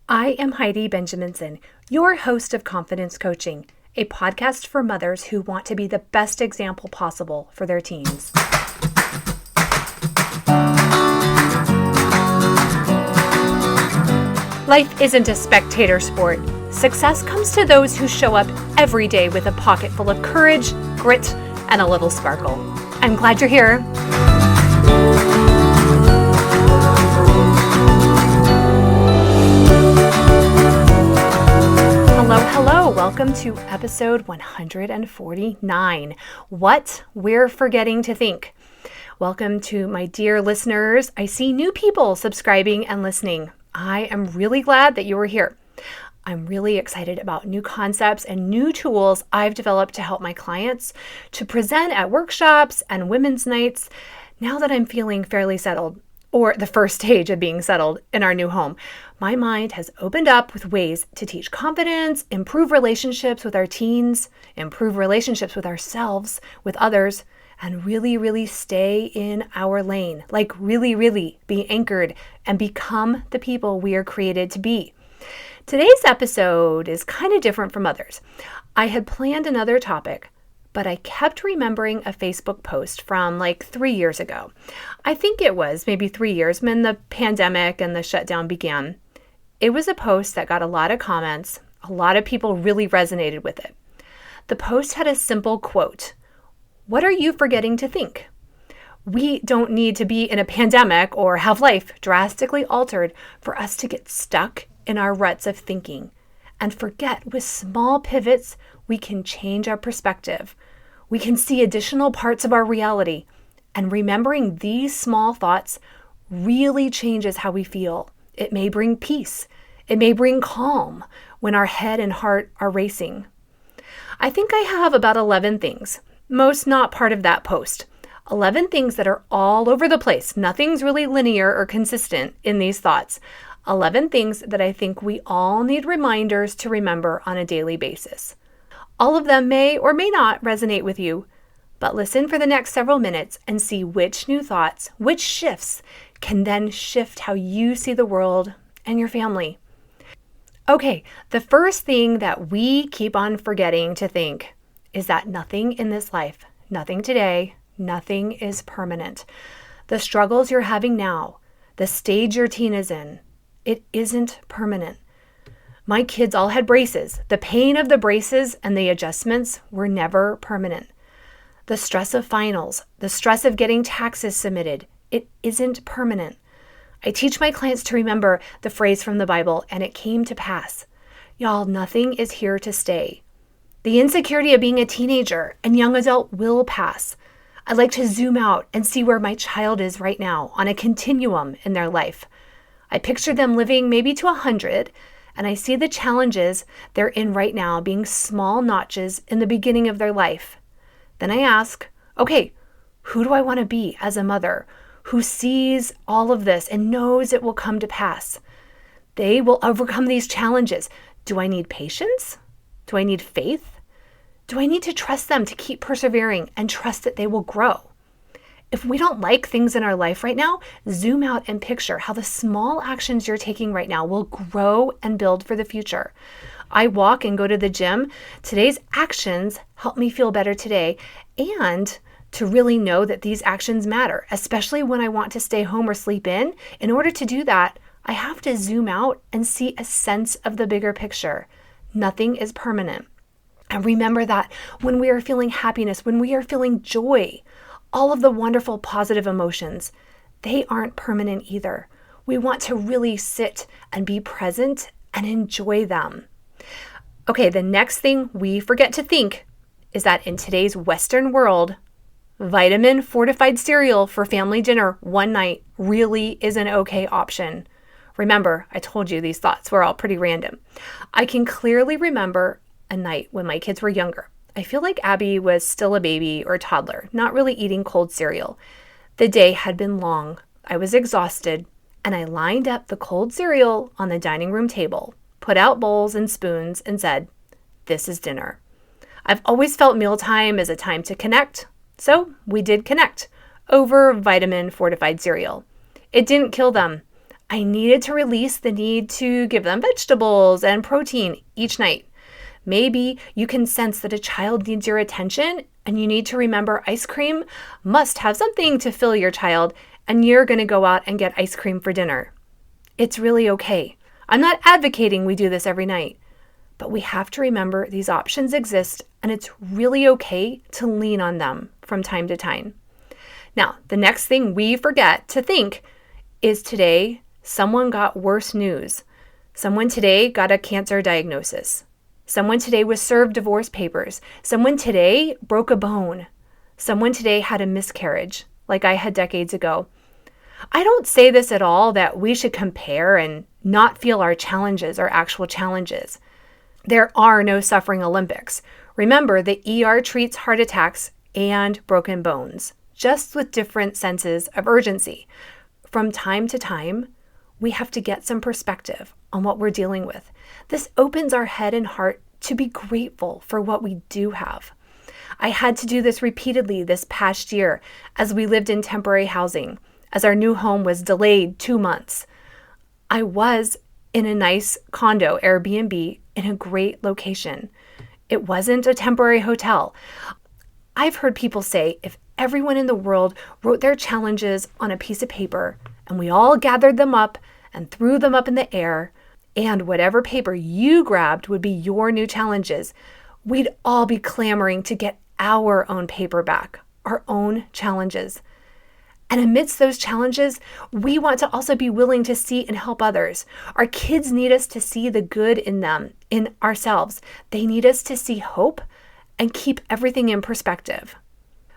I am Heidi Benjaminson, your host of Confidence Coaching, a podcast for mothers who want to be the best example possible for their teens. Life isn't a spectator sport. Success comes to those who show up every day with a pocket full of courage, grit, and a little sparkle. I'm glad you're here. Hello. Welcome to episode 149, What We're Forgetting to Think. Welcome to my dear listeners. I see new people subscribing and listening. I am really glad that you are here. I'm really excited about new concepts and new tools I've developed to help my clients to present at workshops and women's nights now that I'm feeling fairly settled, or the first stage of being settled in our new home. My mind has opened up with ways to teach confidence, improve relationships with our teens, improve relationships with ourselves, with others, and really stay in our lane. Like really be anchored and become the people we are created to be. Today's episode is kind of different from others. I had planned another topic, but I kept remembering a Facebook post from like 3 years ago. I think it was maybe 3 years when the pandemic and the shutdown began. It was a post that got a lot of comments. A lot of people really resonated with it. The post had a simple quote: "What are you forgetting to think?" We don't need to be in a pandemic or have life drastically altered for us to get stuck in our ruts of thinking and forget with small pivots we can change our perspective. We can see additional parts of our reality, and remembering these small thoughts really changes how we feel. It may bring peace. It may bring calm when our head and heart are racing. I think I have about 11 things, most not part of that post. 11 things that are all over the place. Nothing's really linear or consistent in these thoughts. 11 things that I think we all need reminders to remember on a daily basis. All of them may or may not resonate with you, but listen for the next several minutes and see which new thoughts, which shifts can then shift how you see the world and your family. Okay, the first thing that we keep on forgetting to think is that nothing in this life, nothing today, nothing is permanent. The struggles you're having now, the stage your teen is in, it isn't permanent. My kids all had braces. The pain of the braces and the adjustments were never permanent. The stress of finals, the stress of getting taxes submitted, it isn't permanent. I teach my clients to remember the phrase from the Bible, and it came to pass. Y'all, nothing is here to stay. The insecurity of being a teenager and young adult will pass. I like to zoom out and see where my child is right now on a continuum in their life. I picture them living maybe to 100, and I see the challenges they're in right now being small notches in the beginning of their life. Then I ask, okay, who do I want to be as a mother who sees all of this and knows it will come to pass? They will overcome these challenges. Do I need patience? Do I need faith? Do I need to trust them to keep persevering and trust that they will grow? If we don't like things in our life right now, zoom out and picture how the small actions you're taking right now will grow and build for the future. I walk and go to the gym. Today's actions help me feel better today, and to really know that these actions matter, especially when I want to stay home or sleep in. In order to do that, I have to zoom out and see a sense of the bigger picture. Nothing is permanent. And remember that when we are feeling happiness, when we are feeling joy, all of the wonderful positive emotions, they aren't permanent either. We want to really sit and be present and enjoy them. Okay, the next thing we forget to think is that in today's Western world, vitamin fortified cereal for family dinner one night really is an okay option. Remember, I told you these thoughts were all pretty random. I can clearly remember a night when my kids were younger. I feel like Abby was still a baby or toddler, not really eating cold cereal. The day had been long. I was exhausted, and I lined up the cold cereal on the dining room table, put out bowls and spoons, and said, "This is dinner." I've always felt mealtime as a time to connect, so we did connect over vitamin fortified cereal. It didn't kill them. I needed to release the need to give them vegetables and protein each night. Maybe you can sense that a child needs your attention and you need to remember ice cream must have something to fill your child, and you're going to go out and get ice cream for dinner. It's really okay. I'm not advocating we do this every night, but we have to remember these options exist and it's really okay to lean on them from time to time. Now, the next thing we forget to think is today someone got worse news. Someone today got a cancer diagnosis. Someone today was served divorce papers. Someone today broke a bone. Someone today had a miscarriage, like I had decades ago. I don't say this at all that we should compare and not feel our challenges are actual challenges. There are no suffering Olympics. Remember, the ER treats heart attacks and broken bones, just with different senses of urgency. From time to time, we have to get some perspective on what we're dealing with. This opens our head and heart to be grateful for what we do have. I had to do this repeatedly this past year as we lived in temporary housing, as our new home was delayed 2 months. I was in a nice condo, Airbnb, in a great location. It wasn't a temporary hotel. I've heard people say if everyone in the world wrote their challenges on a piece of paper and we all gathered them up and threw them up in the air, and whatever paper you grabbed would be your new challenges, we'd all be clamoring to get our own paper back, our own challenges. And amidst those challenges, we want to also be willing to see and help others. Our kids need us to see the good in them, in ourselves. They need us to see hope and keep everything in perspective.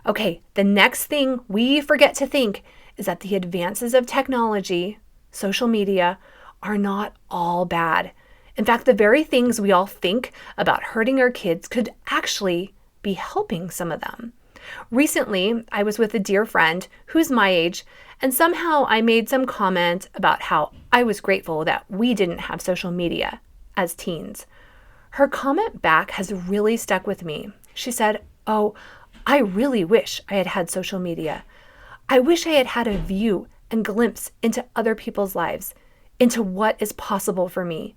Okay, the next thing we forget to think is that the advances of technology, social media, are not all bad. In fact, the very things we all think about hurting our kids could actually be helping some of them. Recently, I was with a dear friend who's my age, and somehow I made some comment about how I was grateful that we didn't have social media as teens. Her comment back has really stuck with me. She said, "Oh, I really wish I had had social media. I wish I had had a view and glimpse into other people's lives, into what is possible for me."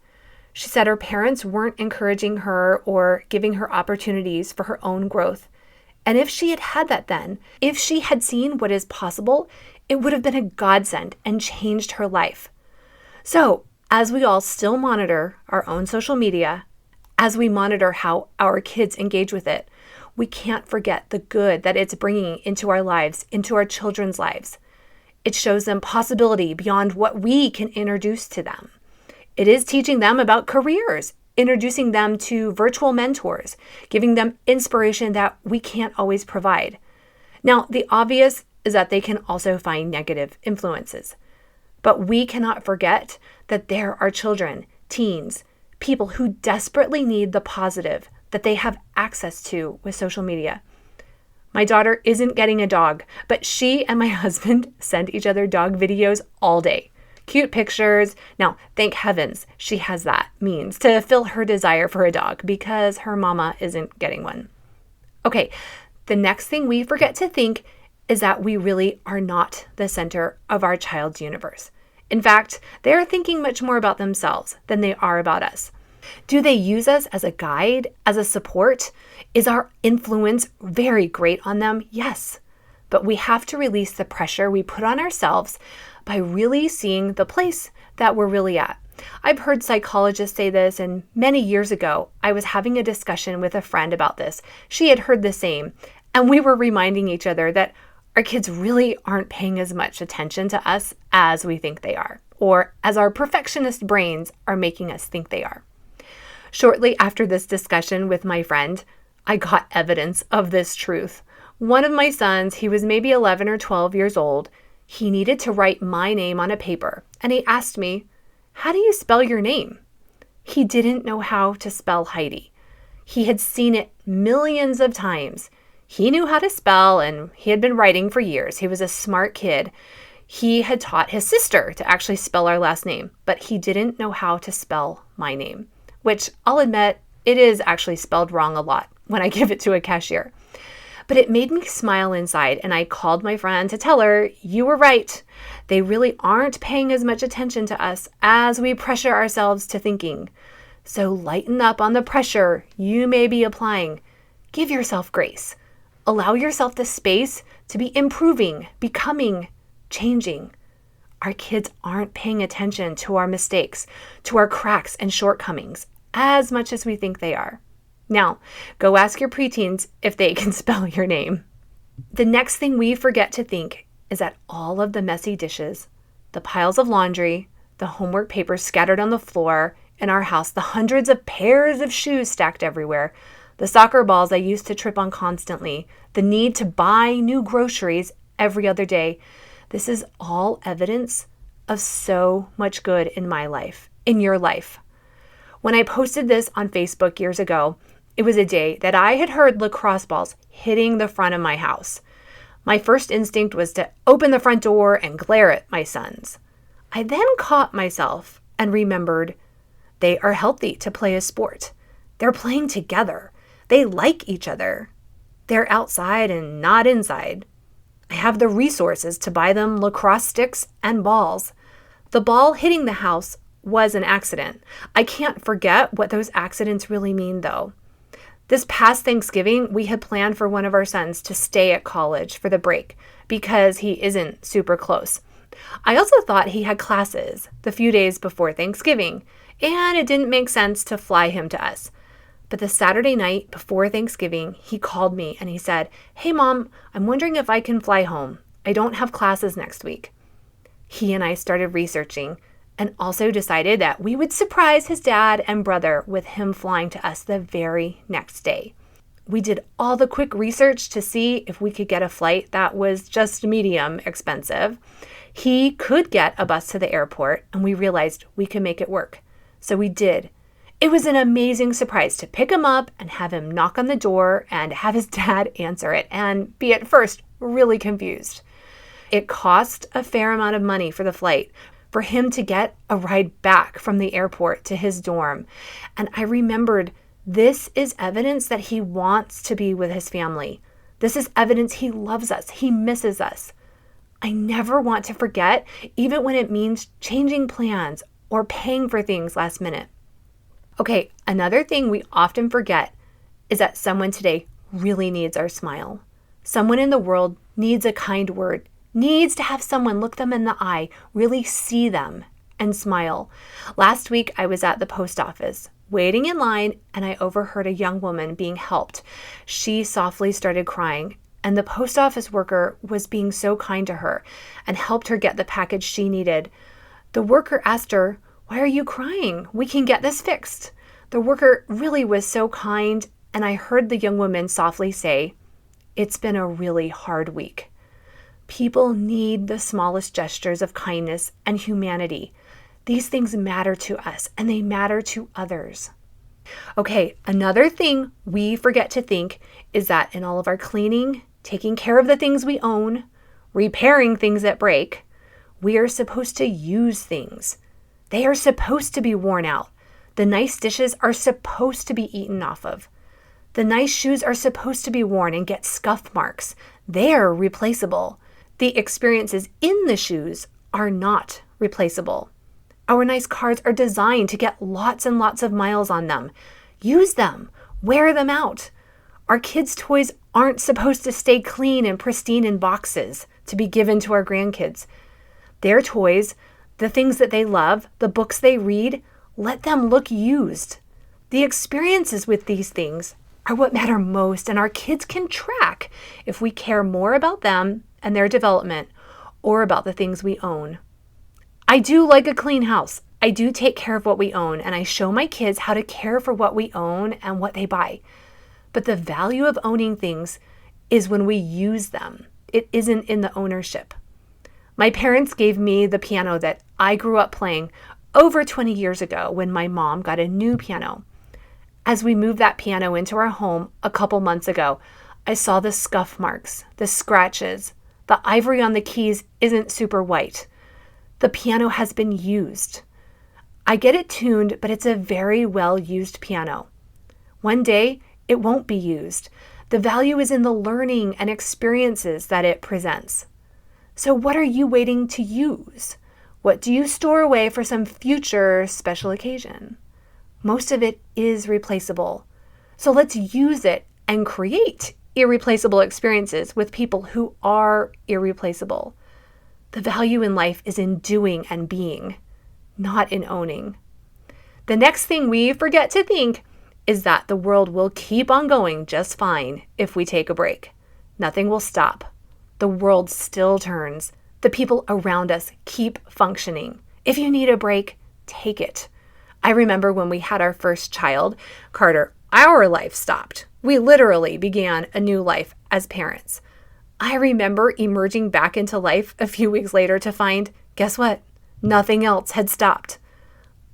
She said her parents weren't encouraging her or giving her opportunities for her own growth. And if she had had that then, if she had seen what is possible, it would have been a godsend and changed her life. So, as we all still monitor our own social media, as we monitor how our kids engage with it, we can't forget the good that it's bringing into our lives, into our children's lives. It shows them possibility beyond what we can introduce to them. It is teaching them about careers, introducing them to virtual mentors, giving them inspiration that we can't always provide. Now, the obvious is that they can also find negative influences. But we cannot forget that there are children, teens, people who desperately need the positive that they have access to with social media. My daughter isn't getting a dog, but she and my husband send each other dog videos all day. Cute pictures. Now, thank heavens she has that means to fill her desire for a dog because her mama isn't getting one. Okay, the next thing we forget to think is that we really are not the center of our child's universe. In fact, they are thinking much more about themselves than they are about us. Do they use us as a guide, as a support? Is our influence very great on them? Yes. But we have to release the pressure we put on ourselves by really seeing the place that we're really at. I've heard psychologists say this, and many years ago, I was having a discussion with a friend about this. She had heard the same, and we were reminding each other that our kids really aren't paying as much attention to us as we think they are, or as our perfectionist brains are making us think they are. Shortly after this discussion with my friend, I got evidence of this truth. One of my sons, he was maybe 11 or 12 years old, he needed to write my name on a paper, and he asked me, "How do you spell your name?" He didn't know how to spell Heidi. He had seen it millions of times. He knew how to spell, and he had been writing for years. He was a smart kid. He had taught his sister to actually spell our last name, but he didn't know how to spell my name, which I'll admit, it is actually spelled wrong a lot when I give it to a cashier. But it made me smile inside, and I called my friend to tell her, "You were right. They really aren't paying as much attention to us as we pressure ourselves to thinking. So lighten up on the pressure you may be applying. Give yourself grace. Allow yourself the space to be improving, becoming, changing. Our kids aren't paying attention to our mistakes, to our cracks and shortcomings as much as we think they are. Now, go ask your preteens if they can spell your name. The next thing we forget to think is that all of the messy dishes, the piles of laundry, the homework papers scattered on the floor in our house, the hundreds of pairs of shoes stacked everywhere, the soccer balls I used to trip on constantly, the need to buy new groceries every other day. This is all evidence of so much good in my life, in your life. When I posted this on Facebook years ago, it was a day that I had heard lacrosse balls hitting the front of my house. My first instinct was to open the front door and glare at my sons. I then caught myself and remembered they are healthy to play a sport. They're playing together. They like each other. They're outside and not inside. I have the resources to buy them lacrosse sticks and balls. The ball hitting the house was an accident. I can't forget what those accidents really mean, though. This past Thanksgiving, we had planned for one of our sons to stay at college for the break because he isn't super close. I also thought he had classes the few days before Thanksgiving, and it didn't make sense to fly him to us. But the Saturday night before Thanksgiving, he called me and he said, "Hey, Mom, I'm wondering if I can fly home. I don't have classes next week." He and I started researching and also decided that we would surprise his dad and brother with him flying to us the very next day. We did all the quick research to see if we could get a flight that was just medium expensive. He could get a bus to the airport, and we realized we could make it work. So we did. It was an amazing surprise to pick him up and have him knock on the door and have his dad answer it and be at first really confused. It cost a fair amount of money for the flight, for him to get a ride back from the airport to his dorm. And I remembered this is evidence that he wants to be with his family. This is evidence he loves us. He misses us. I never want to forget, even when it means changing plans or paying for things last minute. Okay, another thing we often forget is that someone today really needs our smile. Someone in the world needs a kind word, needs to have someone look them in the eye, really see them and smile. Last week, I was at the post office waiting in line, and I overheard a young woman being helped. She softly started crying, and the post office worker was being so kind to her and helped her get the package she needed. The worker asked her, "Why are you crying? We can get this fixed." The worker really was so kind, and I heard the young woman softly say, "It's been a really hard week." People need the smallest gestures of kindness and humanity. These things matter to us, and they matter to others. Okay, another thing we forget to think is that in all of our cleaning, taking care of the things we own, repairing things that break, we are supposed to use things. They are supposed to be worn out. The nice dishes are supposed to be eaten off of. The nice shoes are supposed to be worn and get scuff marks. They're replaceable. The experiences in the shoes are not replaceable. Our nice cars are designed to get lots and lots of miles on them. Use them. Wear them out. Our kids' toys aren't supposed to stay clean and pristine in boxes to be given to our grandkids. Their toys, the things that they love, the books they read, let them look used. The experiences with these things are what matter most, and our kids can track if we care more about them and their development or about the things we own. I do like a clean house. I do take care of what we own, and I show my kids how to care for what we own and what they buy. But the value of owning things is when we use them. It isn't in the ownership. My parents gave me the piano that I grew up playing over 20 years ago when my mom got a new piano. As we moved that piano into our home a couple months ago, I saw the scuff marks, the scratches. The ivory on the keys isn't super white. The piano has been used. I get it tuned, but it's a very well-used piano. One day, it won't be used. The value is in the learning and experiences that it presents. So what are you waiting to use? What do you store away for some future special occasion? Most of it is replaceable. So let's use it and create irreplaceable experiences with people who are irreplaceable. The value in life is in doing and being, not in owning. The next thing we forget to think is that the world will keep on going just fine if we take a break. Nothing will stop. The world still turns. The people around us keep functioning. If you need a break, take it. I remember when we had our first child, Carter, our life stopped. We literally began a new life as parents. I remember emerging back into life a few weeks later to find, guess what? Nothing else had stopped.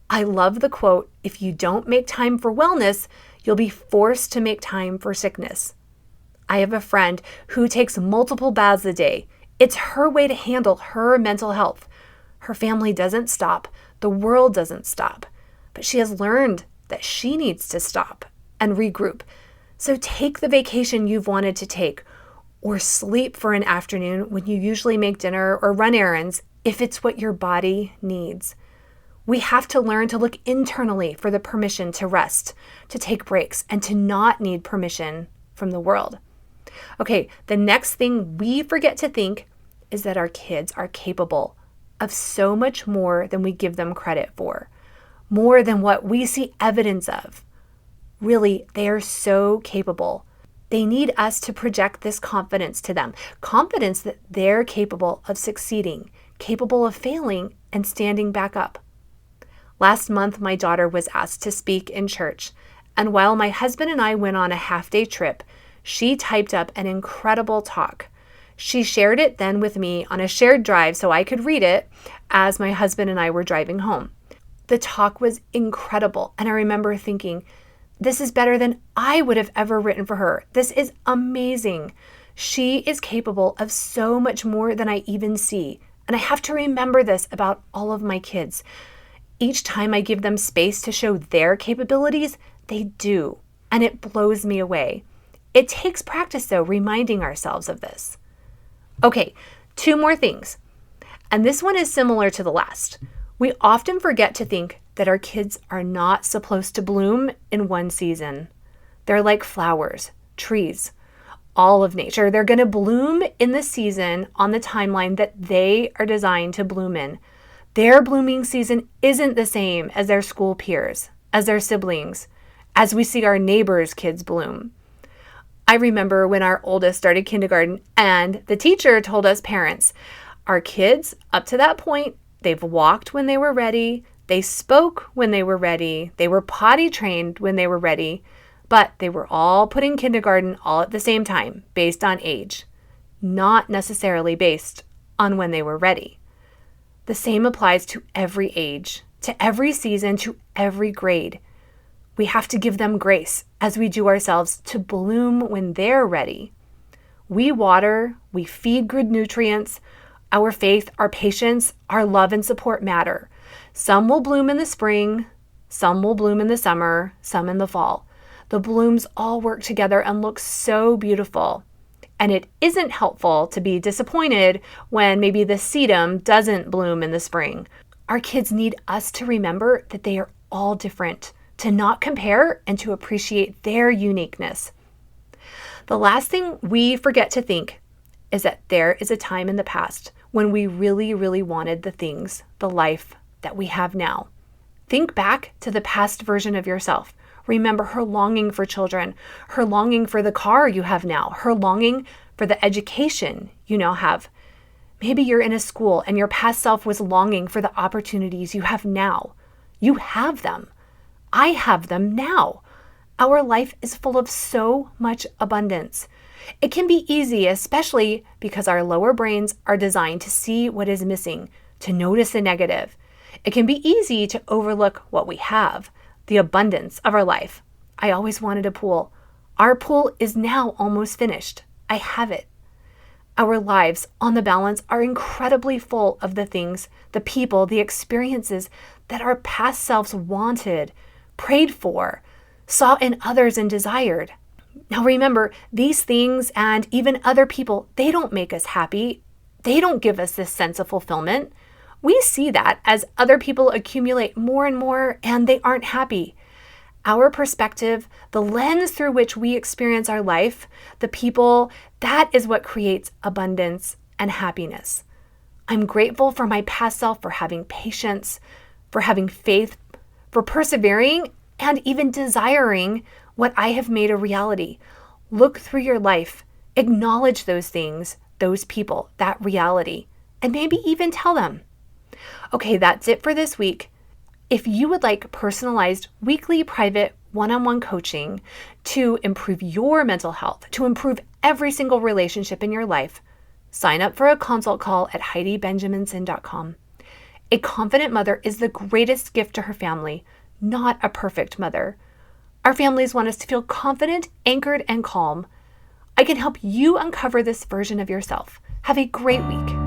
I love the quote, if you don't make time for wellness, you'll be forced to make time for sickness. I have a friend who takes multiple baths a day. It's her way to handle her mental health. Her family doesn't stop. The world doesn't stop. But she has learned that she needs to stop and regroup. So take the vacation you've wanted to take, or sleep for an afternoon when you usually make dinner or run errands if it's what your body needs. We have to learn to look internally for the permission to rest, to take breaks, and to not need permission from the world. Okay, the next thing we forget to think is that our kids are capable of so much more than we give them credit for, more than what we see evidence of. Really, they are so capable. They need us to project this confidence to them, confidence that they're capable of succeeding, capable of failing, and standing back up. Last month, my daughter was asked to speak in church, and while my husband and I went on a half-day trip, she typed up an incredible talk. She shared it then with me on a shared drive so I could read it as my husband and I were driving home. The talk was incredible, and I remember thinking, this is better than I would have ever written for her. This is amazing. She is capable of so much more than I even see, and I have to remember this about all of my kids. Each time I give them space to show their capabilities, they do, and it blows me away. It takes practice, though, reminding ourselves of this. Okay, 2 more things. And this one is similar to the last. We often forget to think that our kids are not supposed to bloom in one season. They're like flowers, trees, all of nature. They're going to bloom in the season on the timeline that they are designed to bloom in. Their blooming season isn't the same as their school peers, as their siblings, as we see our neighbors' kids bloom. I remember when our oldest started kindergarten and the teacher told us parents, our kids up to that point, they've walked when they were ready, they spoke when they were ready, they were potty trained when they were ready, but they were all put in kindergarten all at the same time based on age, not necessarily based on when they were ready. The same applies to every age, to every season, to every grade. We have to give them grace as we do ourselves to bloom when they're ready. We water, we feed good nutrients. Our faith, our patience, our love and support matter. Some will bloom in the spring, some will bloom in the summer, some in the fall. The blooms all work together and look so beautiful. And it isn't helpful to be disappointed when maybe the sedum doesn't bloom in the spring. Our kids need us to remember that they are all different, to not compare and to appreciate their uniqueness. The last thing we forget to think is that there is a time in the past when we really, really wanted the things, the life that we have now. Think back to the past version of yourself. Remember her longing for children, her longing for the car you have now, her longing for the education you now have. Maybe you're in a school and your past self was longing for the opportunities you have now. You have them. I have them now. Our life is full of so much abundance. It can be easy, especially because our lower brains are designed to see what is missing, to notice the negative. It can be easy to overlook what we have, the abundance of our life. I always wanted a pool. Our pool is now almost finished. I have it. Our lives, on the balance, are incredibly full of the things, the people, the experiences that our past selves wanted, prayed for, saw in others and desired. Now remember, these things and even other people, they don't make us happy. They don't give us this sense of fulfillment. We see that as other people accumulate more and more and they aren't happy. Our perspective, the lens through which we experience our life, the people, that is what creates abundance and happiness. I'm grateful for my past self for having patience, for having faith, for persevering, and even desiring what I have made a reality. Look through your life, acknowledge those things, those people, that reality, and maybe even tell them. Okay, that's it for this week. If you would like personalized weekly private one-on-one coaching to improve your mental health, to improve every single relationship in your life, sign up for a consult call at HeidiBenjaminson.com. A confident mother is the greatest gift to her family, not a perfect mother. Our families want us to feel confident, anchored, and calm. I can help you uncover this version of yourself. Have a great week.